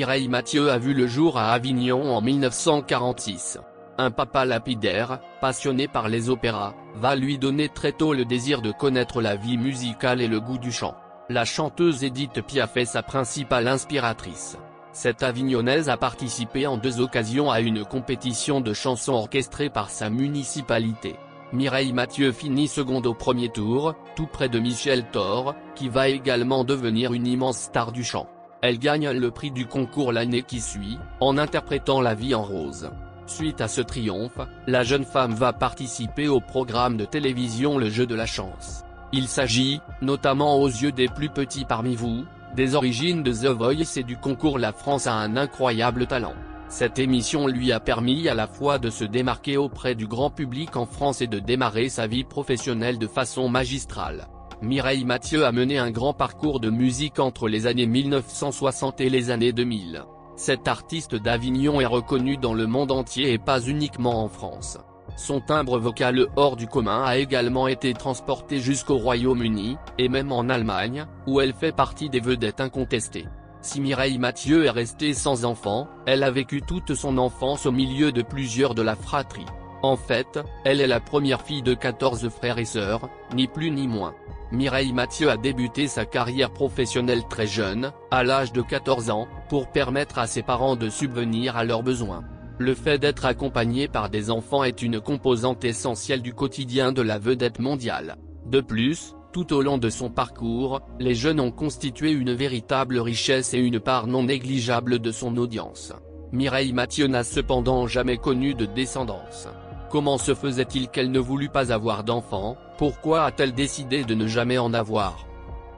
Mireille Mathieu a vu le jour à Avignon en 1946. Un papa lapidaire, passionné par les opéras, va lui donner très tôt le désir de connaître la vie musicale et le goût du chant. La chanteuse Édith Piaf est sa principale inspiratrice. Cette Avignonnaise a participé en 2 occasions à une compétition de chansons orchestrée par sa municipalité. Mireille Mathieu finit seconde au premier tour, tout près de Michel Thor, qui va également devenir une immense star du chant. Elle gagne le prix du concours l'année qui suit, en interprétant La vie en rose. Suite à ce triomphe, la jeune femme va participer au programme de télévision Le jeu de la chance. Il s'agit, notamment aux yeux des plus petits parmi vous, des origines de The Voice et du concours La France a un incroyable talent. Cette émission lui a permis à la fois de se démarquer auprès du grand public en France et de démarrer sa vie professionnelle de façon magistrale. Mireille Mathieu a mené un grand parcours de musique entre les années 1960 et les années 2000. Cette artiste d'Avignon est reconnue dans le monde entier et pas uniquement en France. Son timbre vocal hors du commun a également été transporté jusqu'au Royaume-Uni, et même en Allemagne, où elle fait partie des vedettes incontestées. Si Mireille Mathieu est restée sans enfant, elle a vécu toute son enfance au milieu de plusieurs de la fratrie. En fait, elle est la première fille de 14 frères et sœurs, ni plus ni moins. Mireille Mathieu a débuté sa carrière professionnelle très jeune, à l'âge de 14 ans, pour permettre à ses parents de subvenir à leurs besoins. Le fait d'être accompagné par des enfants est une composante essentielle du quotidien de la vedette mondiale. De plus, tout au long de son parcours, les jeunes ont constitué une véritable richesse et une part non négligeable de son audience. Mireille Mathieu n'a cependant jamais connu de descendance. Comment se faisait-il qu'elle ne voulut pas avoir d'enfants? Pourquoi a-t-elle décidé de ne jamais en avoir?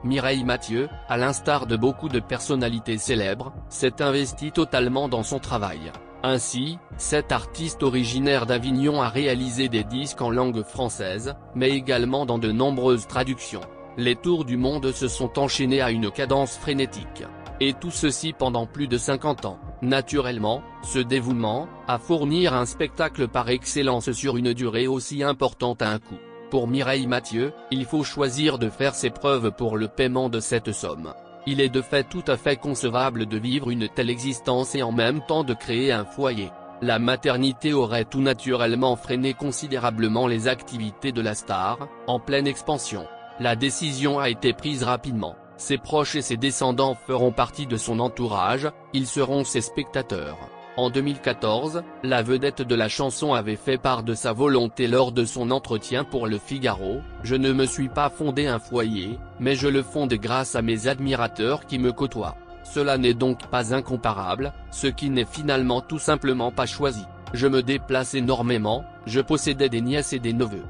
Mireille Mathieu, à l'instar de beaucoup de personnalités célèbres, s'est investie totalement dans son travail. Ainsi, cette artiste originaire d'Avignon a réalisé des disques en langue française, mais également dans de nombreuses traductions. Les tours du monde se sont enchaînés à une cadence frénétique. Et tout ceci pendant plus de 50 ans. Naturellement, ce dévouement, à fournir un spectacle par excellence sur une durée aussi importante a un coût. Pour Mireille Mathieu, il faut choisir de faire ses preuves pour le paiement de cette somme. Il est de fait tout à fait concevable de vivre une telle existence et en même temps de créer un foyer. La maternité aurait tout naturellement freiné considérablement les activités de la star, en pleine expansion. La décision a été prise rapidement. Ses proches et ses descendants feront partie de son entourage, ils seront ses spectateurs. En 2014, la vedette de la chanson avait fait part de sa volonté lors de son entretien pour Le Figaro: « Je ne me suis pas fondé un foyer, mais je le fonde grâce à mes admirateurs qui me côtoient. Cela n'est donc pas incomparable, ce qui n'est finalement tout simplement pas choisi. Je me déplace énormément, je possédais des nièces et des neveux.